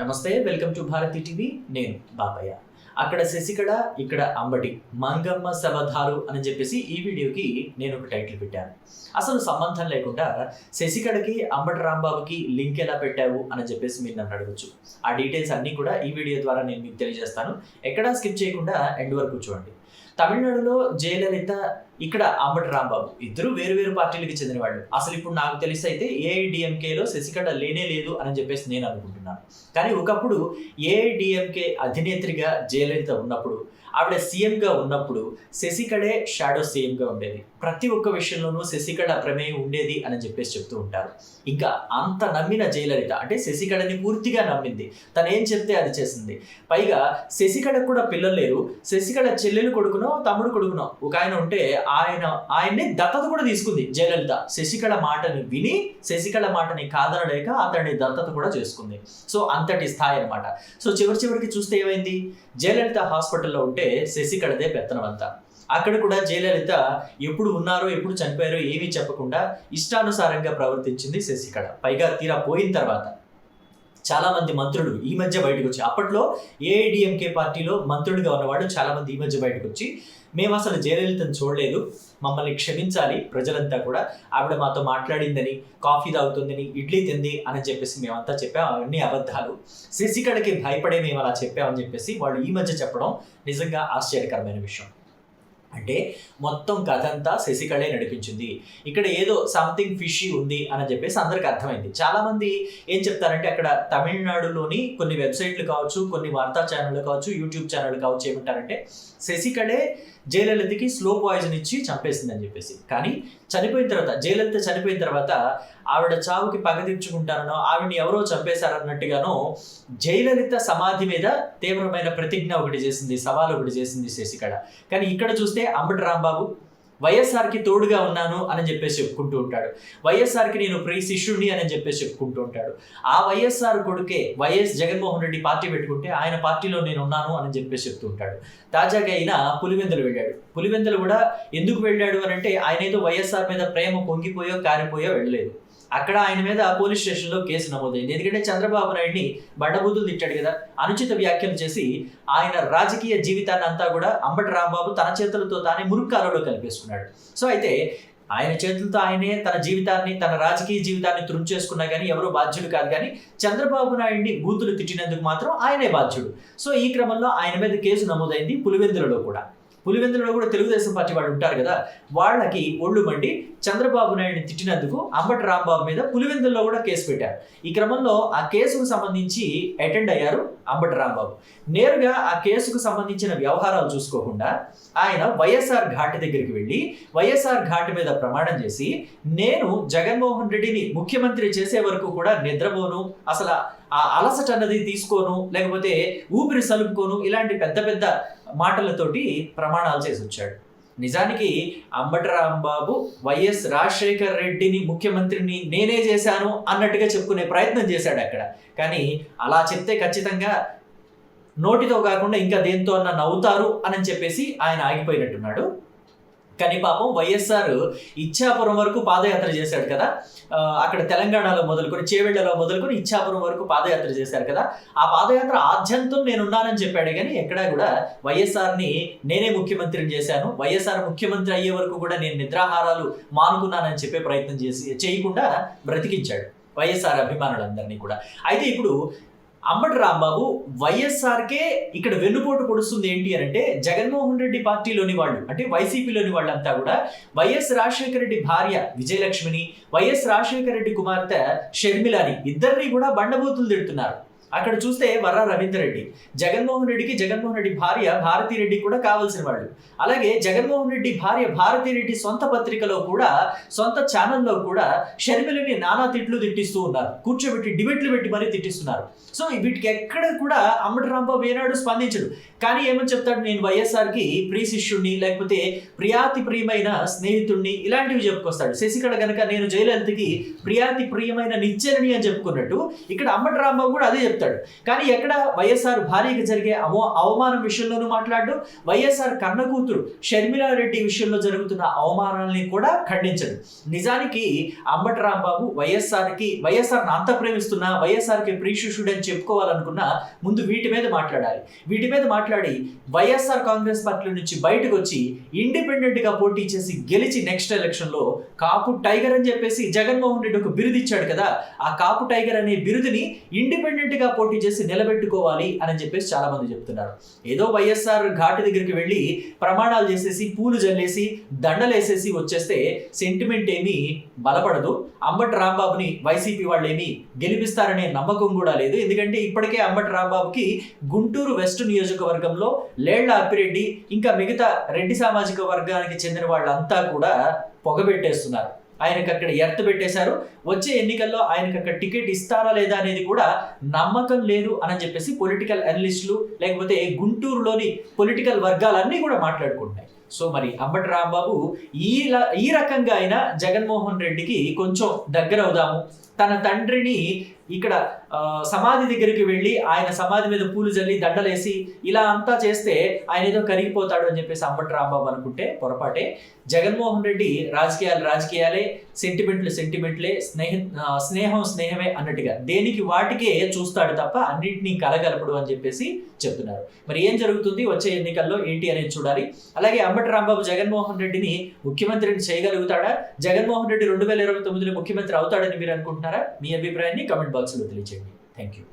నమస్తే, welcome to Bharati TV. నేను బాబయ్య. అక్కడ శశికళ, ఇక్కడ అంబటి, మంగమ్మ శబధారు అని చెప్పేసి ఈ వీడియోకి నేను ఒక టైటిల్ పెట్టాను. అసలు సంబంధం లేకుండా శశికళకి, అంబటి రాంబాబుకి లింక్ ఎలా పెట్టావు అని చెప్పేసి మీరు నన్ను అడగచ్చు. ఆ డీటెయిల్స్ అన్నీ కూడా ఈ వీడియో ద్వారా నేను మీకు తెలియజేస్తాను. ఎక్కడా స్కిప్ చేయకుండా ఎండ్ వరకు చూడండి. తమిళనాడులో జయలలిత, ఇక్కడ అంబటి రాంబాబు ఇద్దరు వేరు వేరు పార్టీలకు చెందిన వాళ్ళు. అసలు ఇప్పుడు నాకు తెలిసి అయితే ఏఐడిఎంకేలో శశికళ లేనే లేదు అని చెప్పేసి నేను అనుకుంటున్నాను. కానీ ఒకప్పుడు ఏఐడిఎంకే అధినేత్రిగా జయలలిత ఉన్నప్పుడు, ఆవిడ సీఎంగా ఉన్నప్పుడు శశికళే షాడో సీఎంగా ఉండేది. ప్రతి ఒక్క విషయంలోనూ శశికళ ప్రమేయం ఉండేది అని చెప్పేసి చెప్తూ ఉంటారు. ఇంకా అంత నమ్మిన జయలలిత, అంటే శశికళని పూర్తిగా నమ్మింది. తను ఏం చెప్తే అది చేసింది. పైగా శశికళకు కూడా పిల్లలు లేరు. శశికళ చెల్లెలు కొడుకునో తమ్ముడు కొడుకునో ఒక ఆయన ఉంటే ఆయన్ని దత్తత కూడా తీసుకుంది జయలలిత. శశికళ మాటని విని, శశికళ మాటని కాదనలేక అతన్ని దత్తత కూడా చేసుకుంది. సో అంతటి స్థాయి అనమాట. సో చివరికి చూస్తే ఏమైంది, జయలలిత హాస్పిటల్లో ఉంటే శశికళదే పెత్తనం అంతా. అక్కడ కూడా జయలలిత ఎప్పుడు ఉన్నారో ఎప్పుడు చనిపోయారో ఏమీ చెప్పకుండా ఇష్టానుసారంగా ప్రవర్తించింది శశికళ. పైగా తీరా పోయిన తర్వాత చాలా మంది మంత్రులు ఈ మధ్య బయటకు వచ్చి, అప్పట్లో ఏఐడిఎంకే పార్టీలో మంత్రుడిగా ఉన్నవాడు చాలా మంది ఈ మధ్య బయటకు వచ్చి, మేము అసలు జయలలితను చూడలేదు, మమ్మల్ని క్షమించాలి ప్రజలంతా కూడా, ఆవిడ మాతో మాట్లాడిందని, కాఫీ తాగుతుందని, ఇడ్లీ తింది అని చెప్పేసి మేమంతా చెప్పాం, అవన్నీ అబద్ధాలు, శశికళకి భయపడే మేము అలా చెప్పామని చెప్పేసి వాళ్ళు ఈ మధ్య చెప్పడం నిజంగా ఆశ్చర్యకరమైన విషయం. అంటే మొత్తం కథ అంతా శశికళే నడిపించింది. ఇక్కడ ఏదో సంథింగ్ ఫిషీ ఉంది అని చెప్పేసి అందరికి అర్థమైంది. చాలామంది ఏం చెప్తారంటే, అక్కడ తమిళనాడులోని కొన్ని వెబ్సైట్లు కావచ్చు, కొన్ని వార్తా ఛానళ్ళు కావచ్చు, యూట్యూబ్ ఛానళ్ళు కావచ్చు, ఏమంటారంటే శశికళే జయలలితకి స్లో పాయిజన్ ఇచ్చి చంపేసిందని చెప్పేసి. కానీ జయలలిత చనిపోయిన తర్వాత ఆవిడ చావుకి పగ తీర్చుకుంటారనో, ఆవిడని ఎవరో చంపేశారన్నట్టుగానో జయలలిత సమాధి మీద తీవ్రమైన ప్రతిజ్ఞ ఒకటి చేసింది, సవాల్ ఒకటి చేసింది శశికళ. కానీ ఇక్కడ చూస్తే అంబటి రాంబాబు వైఎస్ఆర్కి తోడుగా ఉన్నాను అని చెప్పేసి చెప్పుకుంటూ ఉంటాడు. వైఎస్ఆర్కి నేను ప్రియ శిష్యుడిని అని చెప్పేసి చెప్పుకుంటూ ఉంటాడు. ఆ వైఎస్ఆర్ కొడుకే వైఎస్ జగన్మోహన్ రెడ్డి పార్టీ పెట్టుకుంటే ఆయన పార్టీలో నేను ఉన్నాను అని చెప్పేసి చెప్తూ ఉంటాడు. తాజాగా అయినా పులివెందులు వెళ్ళాడు. పులివెందులు కూడా ఎందుకు వెళ్ళాడు అని అంటే, ఆయన ఏదో వైఎస్ఆర్ మీద ప్రేమ పొంగిపోయో కారిపోయో వెళ్ళలేదు. అక్కడ ఆయన మీద పోలీస్ స్టేషన్లో కేసు నమోదైంది. ఎందుకంటే చంద్రబాబు నాయుడిని బండబూతులు తిట్టాడు కదా, అనుచిత వ్యాఖ్యలు చేసి ఆయన రాజకీయ జీవితాన్ని అంతా కూడా అంబటి రాంబాబు తన చేతులతో తానే మురుక్కాలలో కలిపేసుకున్నాడు. సో అయితే ఆయన చేతులతో ఆయనే తన జీవితాన్ని, తన రాజకీయ జీవితాన్ని తురుంచేసుకున్నా కానీ ఎవరూ బాధ్యుడు కాదు. కానీ చంద్రబాబు నాయుడిని బూతులు తిట్టినందుకు మాత్రం ఆయనే బాధ్యుడు. సో ఈ క్రమంలో ఆయన మీద కేసు నమోదైంది పులివెందులలో కూడా. పులివెందులలో కూడా తెలుగుదేశం పార్టీ వాళ్ళు ఉంటారు కదా, వాళ్ళకి ఒళ్ళు మండి చంద్రబాబు నాయుడిని తిట్టినందుకు అంబటి రాంబాబు మీద పులివెందుల్లో కూడా కేసు పెట్టారు. ఈ క్రమంలో ఆ కేసుకు సంబంధించి అటెండ్ అయ్యారు అంబటి రాంబాబు. నేరుగా ఆ కేసుకు సంబంధించిన వ్యవహారాలు చూసుకోకుండా ఆయన వైఎస్ఆర్ ఘాట్ దగ్గరికి వెళ్ళి వైఎస్ఆర్ ఘాట్ మీద ప్రమాణం చేసి, నేను జగన్మోహన్ రెడ్డిని ముఖ్యమంత్రి చేసే వరకు కూడా నిద్రపోను, అసలు ఆ అలసట అన్నది తీసుకోను, లేకపోతే ఊపిరి సలుపుకోను, ఇలాంటి పెద్ద పెద్ద మాటలతోటి ప్రమాణాలు చేసి వచ్చాడు. నిజానికి అంబటి రాంబాబు వైఎస్ రాజశేఖర్ రెడ్డిని ముఖ్యమంత్రిని నేనే చేశాను అన్నట్టుగా చెప్పుకునే ప్రయత్నం చేశాడు అక్కడ. కానీ అలా చెప్తే ఖచ్చితంగా నోటితో కాకుండా ఇంకా దేంతో అన్న నవ్వుతారు అని చెప్పేసి ఆయన ఆగిపోయినట్టున్నాడు. కానీ పాపం వైఎస్ఆర్ ఇచ్చాపురం వరకు పాదయాత్ర చేశాడు కదా, అక్కడ తెలంగాణలో మొదలుకొని చేవెళ్లలో మొదలుకొని ఇచ్చాపురం వరకు పాదయాత్ర చేశారు కదా, ఆ పాదయాత్ర ఆద్యంతం నేనున్నానని చెప్పాడు. కానీ ఎక్కడా కూడా వైఎస్ఆర్ని నేనే ముఖ్యమంత్రిని చేశాను, వైఎస్ఆర్ ముఖ్యమంత్రి అయ్యే వరకు కూడా నేను నిద్రాహారాలు మానుకున్నానని చెప్పే ప్రయత్నం చేయకుండా బ్రతికించాడు వైఎస్ఆర్ అభిమానులందరినీ కూడా. అయితే ఇప్పుడు అంబటి రాంబాబు వైఎస్ఆర్కే ఇక్కడ వెన్నుపోటు పొడుస్తుంది ఏంటి అని అంటే, జగన్మోహన్ రెడ్డి పార్టీలోని వాళ్ళు, అంటే వైసీపీలోని వాళ్ళంతా కూడా వైఎస్ రాజశేఖర రెడ్డి భార్య విజయలక్ష్మిని, వైఎస్ రాజశేఖర రెడ్డి కుమార్తె షర్మిలని ఇద్దరిని కూడా బండబూతులు తిడుతున్నారు. అక్కడ చూస్తే వర్ర రవీందర్ రెడ్డి జగన్మోహన్ రెడ్డి భార్య భారతీరెడ్డి కూడా కావాల్సిన వాళ్ళు. అలాగే జగన్మోహన్ రెడ్డి భార్య భారతీరెడ్డి సొంత పత్రికలో కూడా, సొంత ఛానల్లో కూడా షర్మిలని నానా తిట్లు తిట్టిస్తూ ఉన్నారు, కూర్చోబెట్టి డిబేట్లు పెట్టి మరీ తిట్టిస్తున్నారు. సో వీటికి ఎక్కడ కూడా అంబటి రాంబాబు ఏనాడు స్పందించడు. కానీ ఏమని చెప్తాడు, నేను వైఎస్ఆర్కి ప్రియ శిష్యుడిని, లేకపోతే ప్రియాతి ప్రియమైన స్నేహితుడిని, ఇలాంటివి చెప్పుకొస్తాడు. శశికళ కనుక నేను జయలలితకి ప్రియాతి ప్రియమైన నిత్యని అని చెప్పుకున్నట్టు, ఇక్కడ అంబటి రాంబాబు కూడా అదే చెప్తాడు. కానీ ఎక్కడ వైఎస్ఆర్ భార్యకి జరిగే అవమానం విషయంలోనూ మాట్లాడు, వైఎస్ఆర్ కన్న కూతురు షర్మిలారెడ్డి విషయంలో జరుగుతున్న అవమానాలని కూడా ఖండించడు. నిజానికి అంబటి రాంబాబు వైఎస్ఆర్ని అంత ప్రేమిస్తున్నా, వైఎస్ఆర్కి ప్రీశిష్యుడు అని చెప్పుకోవాలనుకున్నా ముందు వీటి మీద మాట్లాడాలి. వీటి మీద మాట్లాడి వైఎస్ఆర్ కాంగ్రెస్ పార్టీ నుంచి బయటకు వచ్చి ఇండిపెండెంట్ గా పోటీ చేసి గెలిచి నెక్స్ట్ ఎలక్షన్ లో కాపు టైగర్ అని చెప్పేసి జగన్మోహన్ రెడ్డి ఒక బిరుదు ఇచ్చాడు కదా, ఆ కాపు టైగర్ అనే బిరుదుని ఇండిపెండెంట్ గా పోటీ చేసి నిలబెట్టుకోవాలి అని చెప్పేసి చాలా మంది చెప్తున్నారు. ఏదో వైఎస్ఆర్ ఘాటు దగ్గరికి వెళ్ళి ప్రమాణాలు చేసేసి పూలు జల్లేసి దండలేసేసి వచ్చేస్తే సెంటిమెంట్ ఏమీ బలపడదు. అంబటి రాంబాబుని వైసీపీ వాళ్ళు ఏమీ గెలిపిస్తారనే నమ్మకం కూడా లేదు. ఎందుకంటే ఇప్పటికే అంబటి రాంబాబుకి గుంటూరు వెస్ట్ నియోజకవర్గంలో లేళ్ల అప్పిరెడ్డి ఇంకా మిగతా రెడ్డి సామాజిక వర్గానికి చెందిన వాళ్ళంతా కూడా పొగబెట్టేస్తున్నారు. ఆయనకు అక్కడ ఎర్త్ పెట్టేశారు. వచ్చే ఎన్నికల్లో ఆయనకు అక్కడ టికెట్ ఇస్తారా లేదా అనేది కూడా నమ్మకం లేదు అని చెప్పేసి పొలిటికల్ అనలిస్టులు లేకపోతే గుంటూరులోని పొలిటికల్ వర్గాలన్నీ కూడా మాట్లాడుకుంటున్నాయి. సో మరి అంబటి రాంబాబు ఈ రకంగా అయినా జగన్మోహన్ రెడ్డికి కొంచెం దగ్గర అవుదాము, తన తండ్రిని ఇక్కడ సమాధి దగ్గరికి వెళ్ళి ఆయన సమాధి మీద పూలు జల్లి దండలేసి ఇలా అంతా చేస్తే ఆయన ఏదో కరిగిపోతాడు అని చెప్పేసి అంబటి రాంబాబు అనుకుంటే పొరపాటే. జగన్మోహన్ రెడ్డి రాజకీయాలే, సెంటిమెంట్లే, స్నేహం స్నేహమే అన్నట్టుగా దేనికి వాటికే చూస్తాడు తప్ప అన్నింటినీ కలగలపడు అని చెప్పేసి చెప్తున్నారు. మరి ఏం జరుగుతుంది వచ్చే ఎన్నికల్లో ఏంటి అనేది చూడాలి. అలాగే అంబటి రాంబాబు జగన్మోహన్ రెడ్డిని ముఖ్యమంత్రిని చేయగలుగుతాడా, జగన్మోహన్ రెడ్డి 2029లో ముఖ్యమంత్రి అవుతాడని మీరు అనుకుంటున్నారా? మీ అభిప్రాయాన్ని కామెంట్ బాక్స్లో తెలియజేయండి. Thank you.